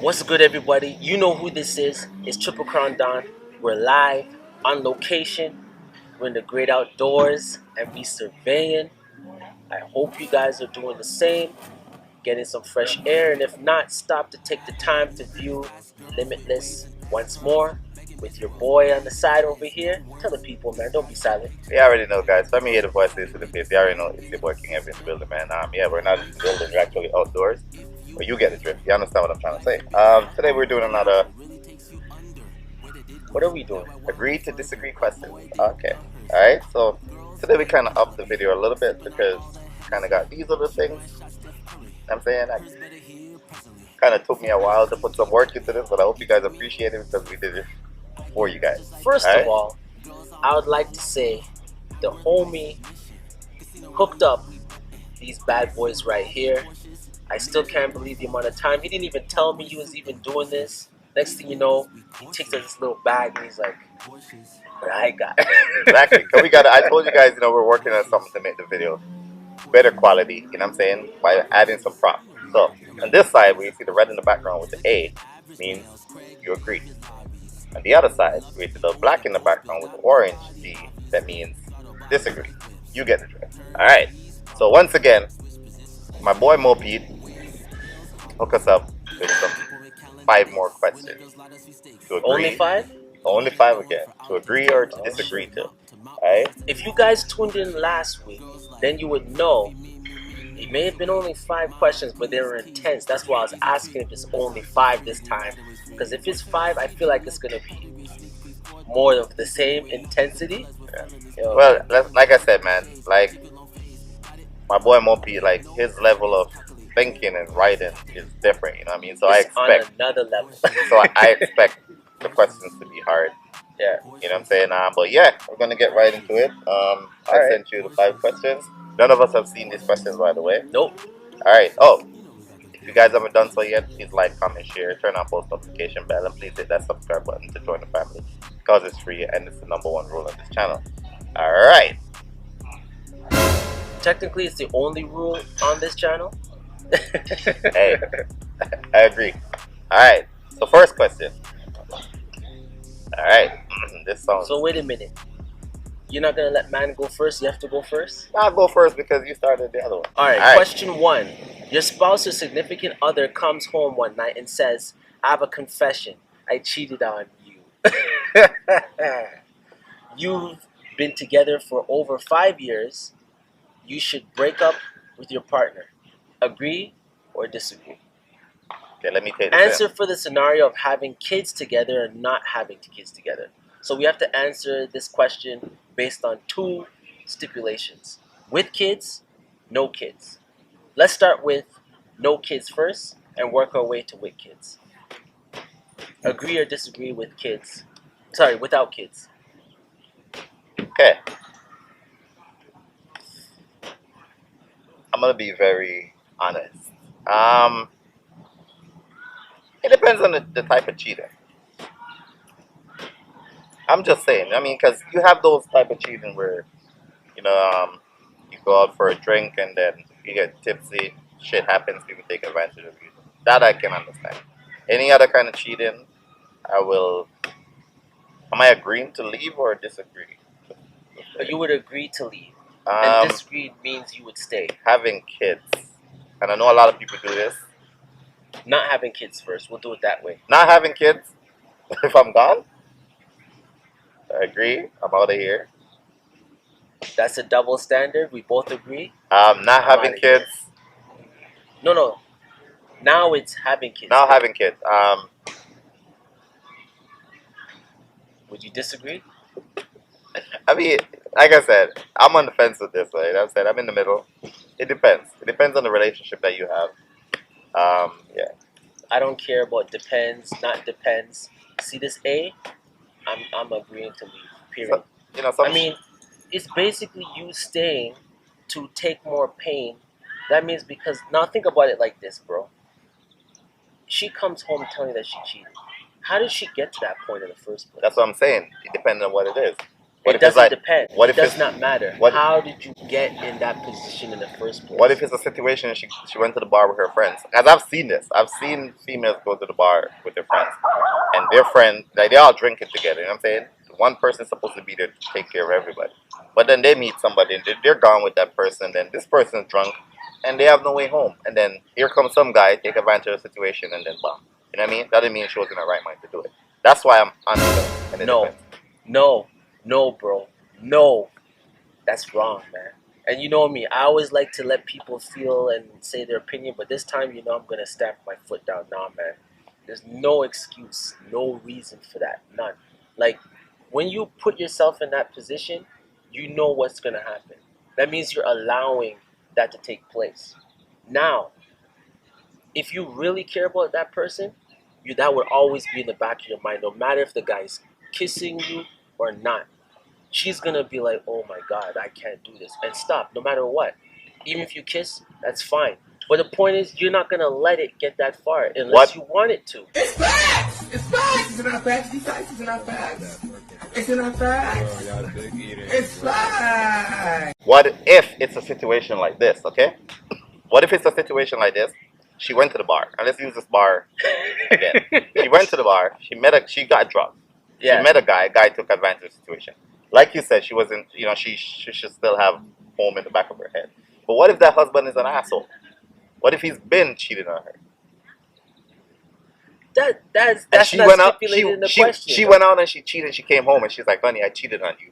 What's good, everybody? You know who this is. It's Triple Crown Don. We're live on location. We're in the great outdoors and we surveying. I hope you guys are doing the same, getting some fresh air, and if not, stop to take the time to view Limitless once more with your boy on the side over here. Tell the people, man, don't be silent. You already know, guys. Let me hear the voice to the face. You already know it's your boy King Evan in the building, man. Yeah, we're not in the building. We're actually outdoors. But you get the drift. You understand what I'm trying to say. Today we're doing another What are we doing? agree to disagree questions. Okay. All right. So today we kind of upped the video a little bit because kind of got these other things. I'm saying that kind of took me a while to put some work into this, but I hope you guys appreciate it because we did it for you guys. First of all, I would like to say the homie hooked up these bad boys right here. I still can't believe the amount of time. He didn't even tell me he was even doing this. Next thing you know, he takes out this little bag and he's like, what I got. Exactly. So we got. I told you guys, we're working on something to make the video better quality. You know what I'm saying? By adding some props. So on this side, where you see the red in the background with the A, means you agree. On the other side, where you see the black in the background with the orange D, that means disagree. You get the drift. All right. So once again, my boy Moped hook us up with some 5 more questions to agree. Only 5? Only 5 again. To agree or to disagree to. Alright? If you guys tuned in last week, then you would know it may have been only 5 questions, but they were intense. That's why I was asking if it's only 5 this time. Because if it's 5, I feel like it's going to be more of the same intensity. Yeah. Well, like I said, man, like my boy Moped, like his level of thinking and writing is different, you know what I mean? So it's I expect on another level. So I expect the questions to be hard. Yeah. You know what I'm saying? But yeah, we're gonna get right into it. I sent you the 5 questions. None of us have seen these questions, by the way. Nope. Alright. Oh, if you guys haven't done so yet, please like, comment, share, turn on post notification bell, and please hit that subscribe button to join the family because it's free and it's the #1 rule of this channel. Alright. Technically, it's the only rule on this channel. Hey, I agree. Alright, so first question. Alright, this sounds... So wait a minute. You're not going to let man go first? You have to go first? I'll go first because you started the other one. Alright, question 1. Your spouse or significant other comes home one night and says, I have a confession. I cheated on you. You've been together for over 5 years. You should break up with your partner. Agree or disagree? Okay, let me take this. Answer for the scenario of having kids together and not having kids together. So we have to answer this question based on 2 stipulations. With kids, no kids. Let's start with no kids first and work our way to with kids. Agree or disagree with kids? Sorry, without kids. Okay. I'm gonna be very honest. It depends on the type of cheating. I'm just saying. I mean, because you have those type of cheating where, you go out for a drink and then you get tipsy, shit happens, people take advantage of you. That I can understand. Any other kind of cheating, am I agreeing to leave or disagree? You would agree to leave. And disagree means you would stay. Having kids. And I know a lot of people do this. Not having kids first. We'll do it that way. Not having kids, if I'm gone, I agree. I'm out of here. That's a double standard. We both agree. Not having kids. No. Now it's having kids. Now having kids. Would you disagree? I mean, like I said, I'm on the fence with this, right? I said I'm in the middle. It depends. It depends on the relationship that you have. Yeah. I don't care about depends, not depends. See this A? I'm agreeing to leave. Period. So, I mean, it's basically you staying to take more pain. That means because now think about it like this, bro. She comes home telling you that she cheated. How did she get to that point in the first place? That's what I'm saying. It depends on what it is. What It if it's doesn't like, depend. what It if does it's, not matter. what, How did you get in that position in the first place? what if it's a situation she went to the bar with her friends? As I've seen this. I've seen females go to the bar with their friends. And their friend, like, they all drinking together, you know what I'm saying? One person's supposed to be there to take care of everybody. But then they meet somebody and they're gone with that person, then this person's drunk and they have no way home. And then here comes some guy, take advantage of the situation and then bam. You know what I mean? That didn't mean she was in the right mind to do it. That's why I'm honest and it No, depends. no, bro, no. That's wrong, man. And you know me, I always like to let people feel and say their opinion, but this time, I'm gonna stamp my foot down. Nah, man. There's no excuse, no reason for that, none. Like, when you put yourself in that position, you know what's gonna happen. That means you're allowing that to take place. Now, if you really care about that person, that would always be in the back of your mind, no matter if the guy's kissing you or not. She's gonna be like, "Oh my God, I can't do this," and stop, no matter what. Even if you kiss, that's fine. But the point is, you're not gonna let it get that far unless What you want it to. It's facts! It's facts! It's not facts. These facts is not facts. It's not facts. It's facts. what if it's a situation like this, okay? What if it's a situation like this? She went to the bar. And let's use this bar again. She went to the bar, she got drunk. Yeah. She met a guy took advantage of the situation. Like you said, she wasn't, she should still have home in the back of her head. But what if that husband is an asshole? What if he's been cheating on her? That's And she not went out, stipulated in the she question. went out and she cheated, she came home and she's like, honey, I cheated on you.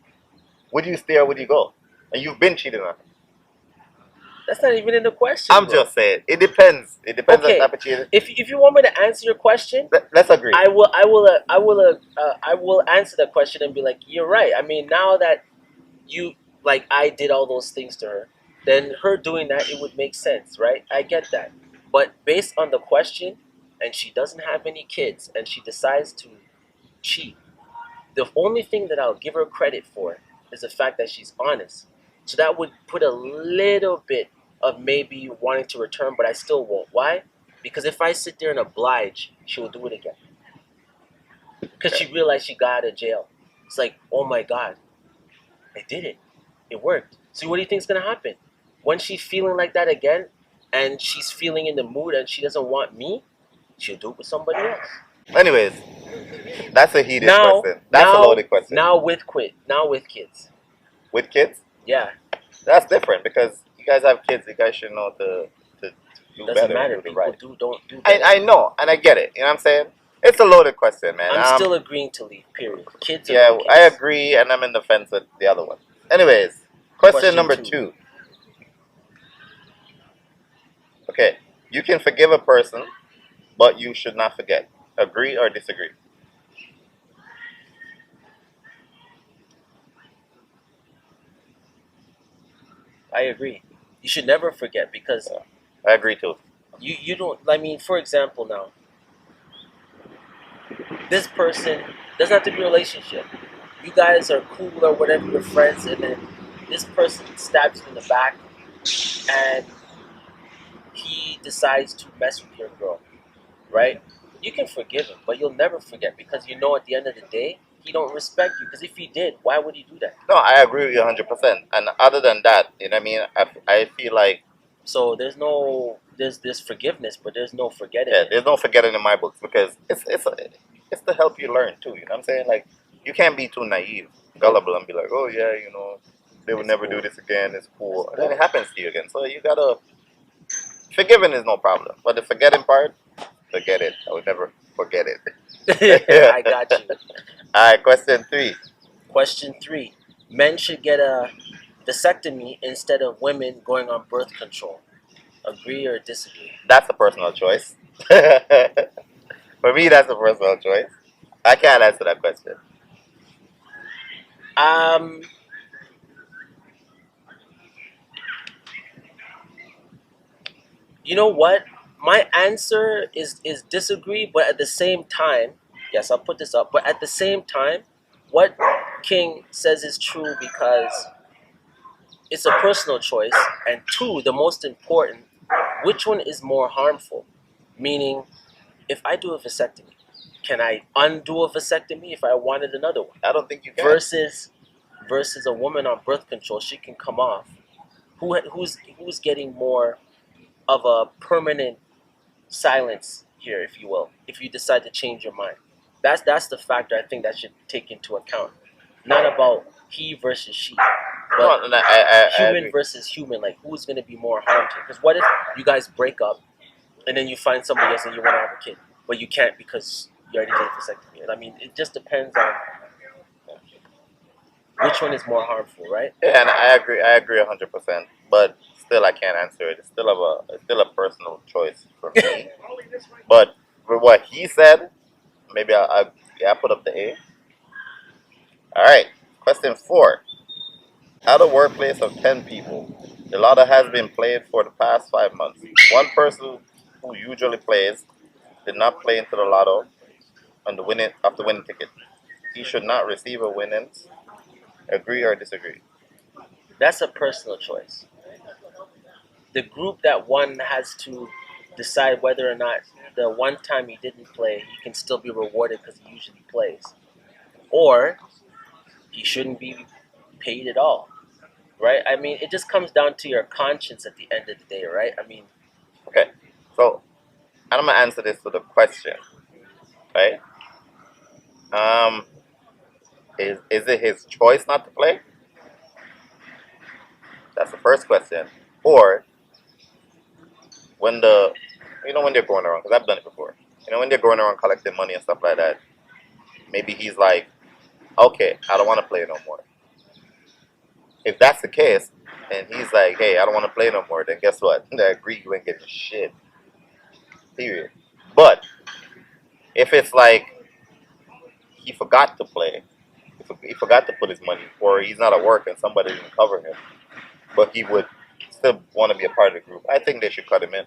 Would you stay or would you go? And you've been cheating on her. That's not even in the question. I'm bro. just saying, it depends. It depends on Okay. the type of cheating. If you want me to answer your question, Let's agree. I will answer that question and be like, you're right. I mean, now that I did all those things to her, then her doing that, it would make sense, right? I get that. But based on the question, and she doesn't have any kids, and she decides to cheat, the only thing that I'll give her credit for is the fact that she's honest. So that would put a little bit of maybe wanting to return, but I still won't. Why? Because if I sit there and oblige, she will do it again. Because she realized she got out of jail. It's like, oh my God, I did it. It worked. So what do you think is going to happen? When she's feeling like that again, and she's feeling in the mood and she doesn't want me, she'll do it with somebody else. Anyways, that's a heated question. That's a loaded question. Now with kids. With kids? Yeah. That's different because you guys have kids. You guys should know to do Doesn't better matter. and do the People right. don't do better. I know, and I get it. You know what I'm saying? It's a loaded question, man. I'm still agreeing to leave, period. Kids are Yeah, kids. I agree, and I'm in the fence with the other one. Anyways, question number 2. Okay, you can forgive a person, but you should not forget. Agree or disagree? I agree. You should never forget because I agree too. you don't. I mean, for example, now this person doesn't have to be a relationship. You guys are cool or whatever, you're friends, and then this person stabs you in the back, and he decides to mess with your girl, right? You can forgive him, but you'll never forget because you know at the end of the day, he don't respect you. Because if he did, why would he do that? No, I agree with you 100%. And other than that, you know what I mean? I feel like So there's forgiveness, but there's no forgetting. yeah, it. there's no forgetting in my books because it's to help you learn too. You know what I'm saying? Like you can't be too naive, gullible, and be like, oh yeah, they would never do this again. It's cool. And then it happens to you again. So you gotta forgiving is no problem, but the forgetting part, forget it. I would never forget it. I got you. All right, question 3. Question 3: Men should get a vasectomy instead of women going on birth control. Agree or disagree? That's a personal choice. For me, that's a personal choice. I can't answer that question. You know what? My answer is disagree, but at the same time, yes, I'll put this up. But at the same time, what King says is true because it's a personal choice, and 2, the most important, which one is more harmful? Meaning, if I do a vasectomy, can I undo a vasectomy if I wanted another one? I don't think you can. Versus versus a woman on birth control, she can come off. Who's getting more of a permanent silence here, if you will, if you decide to change your mind? That's the factor I think that should take into account. Not about he versus she, but I human agree. versus human. Like, who's going to be more harmed here? Because what if you guys break up and then you find somebody else and you want to have a kid, but you can't because you already did vasectomy? I mean, it just depends on which one is more harmful, right? Yeah, and I agree 100%. But still, I can't answer it. It's still a personal choice for me. But for what he said, maybe I put up the A. All right. Question 4. At a workplace of 10 people, the lotto has been played for the past 5 months. One person who usually plays did not play into the lotto on the winning ticket. He should not receive a winnings. Agree or disagree? That's a personal choice. The group that won has to decide whether or not the one time he didn't play, he can still be rewarded because he usually plays, or he shouldn't be paid at all, right? I mean, it just comes down to your conscience at the end of the day, right? I mean, Okay. So I'm gonna answer this with a question, right? Um, is it his choice not to play? That's the first question. Or when when they're going around, because I've done it before. When they're going around collecting money and stuff like that, maybe he's like, okay, I don't want to play no more. If that's the case, and he's like, hey, I don't want to play no more, then guess what? I agree, you ain't getting shit. Period. But if it's like he forgot to play, he forgot to put his money, or he's not at work and somebody didn't cover him, but he would still want to be a part of the group, I think they should cut him in.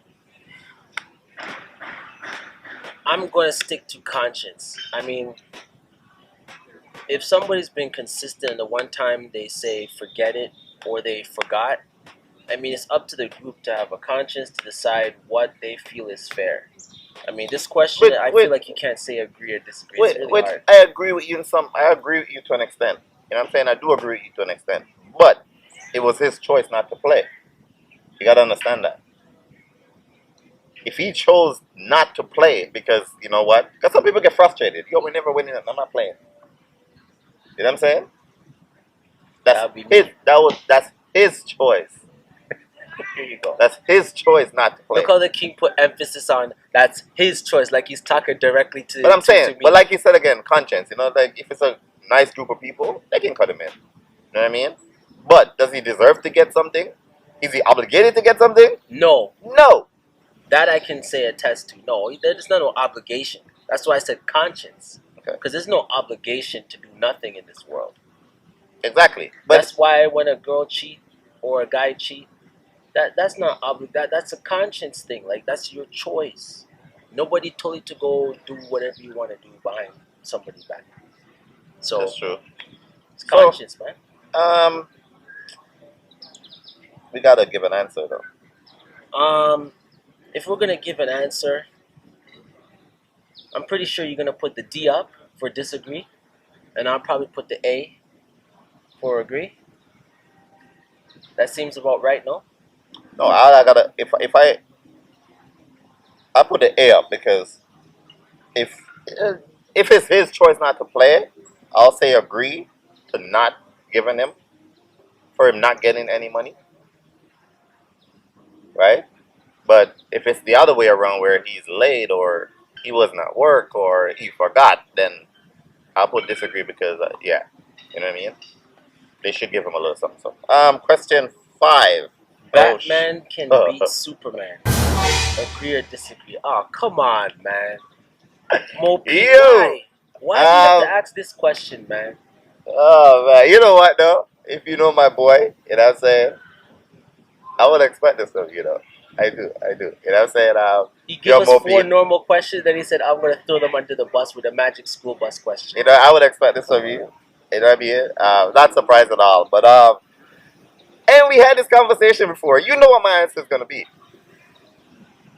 I'm going to stick to conscience. I mean, if somebody's been consistent and the one time they say forget it or they forgot, I mean, it's up to the group to have a conscience to decide what they feel is fair. I mean, this question, I feel like you can't say agree or disagree. It's really hard. I agree with you I agree with you to an extent. You know what I'm saying? I do agree with you to an extent. But it was his choice not to play. You gotta understand that. If he chose not to play because, you know what? Because some people get frustrated. Yo, we never winning, I'm not playing. You know what I'm saying? That would be me. That's his choice. Here you go. That's his choice not to play. Look how the king put emphasis on that's his choice, like he's talking directly to. But I'm saying, to me. but like you said again, conscience. Like if it's a nice group of people, they can cut him in. You know what I mean? But does he deserve to get something? Is he obligated to get something? No. No. That I can say attest to. No, there's no obligation. That's why I said conscience. Okay. Because there's no obligation to do nothing in this world. Exactly. But That's why when a girl cheat or a guy cheat, that's not that's a conscience thing. Like, that's your choice. Nobody told you to go do whatever you want to do behind somebody's back. So that's true. it's conscience, man. We gotta give an answer though. If we're gonna give an answer, I'm pretty sure you're gonna put the D up for disagree, and I'll probably put the A for agree. That seems about right, no? No, I gotta I put the A up because if it's his choice not to play, I'll say agree to not giving him for him not getting any money, right? But if it's the other way around where he's late or he wasn't at work or he forgot, then I'll put disagree because yeah, you know what I mean. They should give him a little something. Question 5. Batman can beat Superman. Agree or disagree? Oh, come on, man. Mopi, Ew. why do you have to ask this question, man? Oh man, you know what though? If you know my boy, you know what I'm saying? I would expect this of you though. I do. You know what I'm saying? He gave us 4 normal questions, then he said, I'm going to throw them under the bus with a magic school bus question. You know, I would expect this of you. You know what I mean? Not surprised at all. But, and we had this conversation before. You know what my answer is going to be.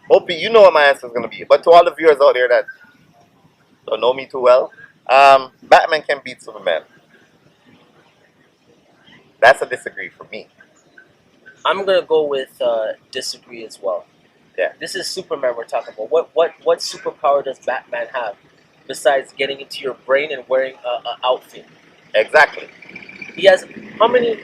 Opie, you know what my answer is going to be. But to all the viewers out there that don't know me too well, Batman can beat Superman. That's a disagree for me. I'm gonna go with disagree as well. Yeah. This is Superman we're talking about. What superpower does Batman have besides getting into your brain and wearing a outfit? Exactly. He has how many?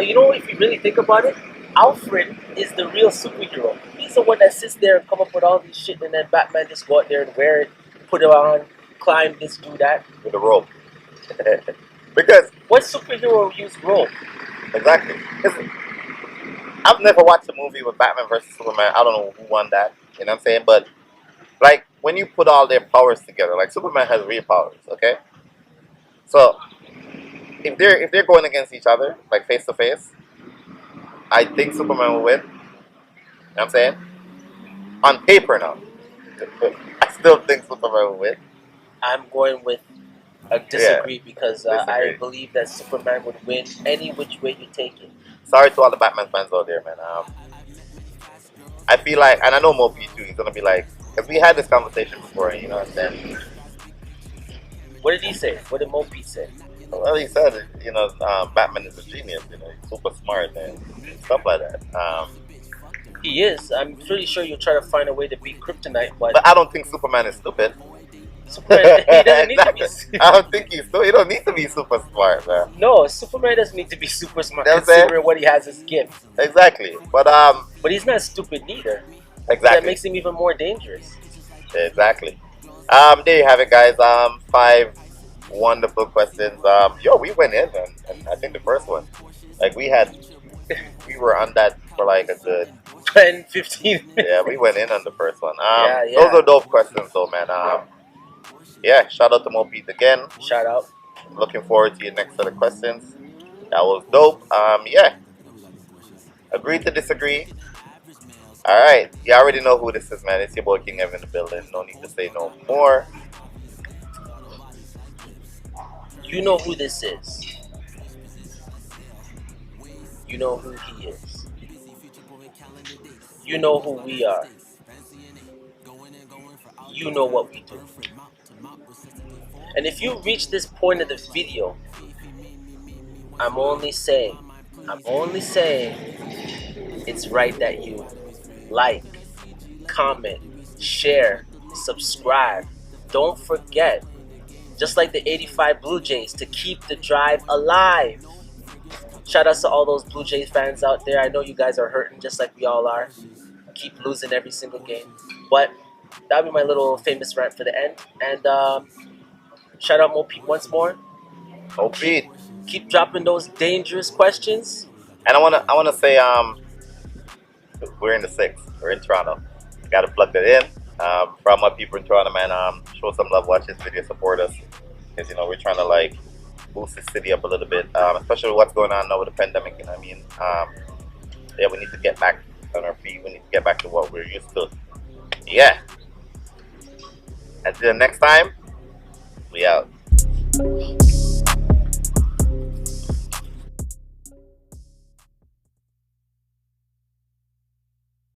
You know, if you really think about it, Alfred is the real superhero. He's the one that sits there and come up with all these shit, and then Batman just go out there and wear it, put it on, climb this, do that. With a rope. Because What superhero used rope? exactly. 'Cause I've never watched a movie with Batman versus Superman. I don't know who won that. You know what I'm saying? But like when you put all their powers together, like Superman has real powers, okay? So if they're going against each other, like face to face, I think Superman will win. You know what I'm saying? On paper now. I still think Superman will win. I'm going with a disagree because I disagree. believe that Superman would win any which way you take it. Sorry to all the Batman fans out there, man. I feel like, and I know Mo P too, he's gonna be like, because we had this conversation before, you know what I'm saying? What did he say? What did Mopi say? Well, he said, you know, Batman is a genius, you know, he's super smart and stuff like that. He is. I'm pretty sure you'll try to find a way to beat Kryptonite, but But I don't think Superman is stupid. Superman, he doesn't need to Exactly. I don't think he's so. He don't need to be super smart, man. No, Superman doesn't need to be super smart You know what I'm saying? considering what he has as gift. Exactly. But But he's not stupid neither. exactly. That makes him even more dangerous. Exactly. There you have it, guys. 5 wonderful questions. Yo, we went in, and I think the first one, like we were on that for like a good 10, 15 minutes. yeah, we went in on the first one. Yeah. Those are dope questions, though, man. Yeah, shout out to Mo Pete again. Shout out. Looking forward to your next set of questions. That was dope. Yeah. Agree to disagree. Alright. You already know who this is, man. It's your boy King Evan in the building. No need to say no more. You know who this is. You know who he is. You know who we are. You know what we do. And if you reach this point of the video, I'm only saying it's right that you like, comment, share, subscribe. Don't forget, just like the 85 Blue Jays, to keep the drive alive. Shout out to all those Blue Jays fans out there. I know you guys are hurting just like we all are. Keep losing every single game. But that'll be my little famous rant for the end. And shout out Mo Pete once more. Mo Pete. Keep dropping those dangerous questions. And I wanna say we're in the 6th. We're in Toronto. Gotta plug that in. For all my people in Toronto, man, show some love, watch this video, support us. Because you know we're trying to like boost the city up a little bit, especially with what's going on now with the pandemic, you know what I mean? Yeah, we need to get back on our feet. We need to get back to what we're used to. Yeah. Until next time, we out.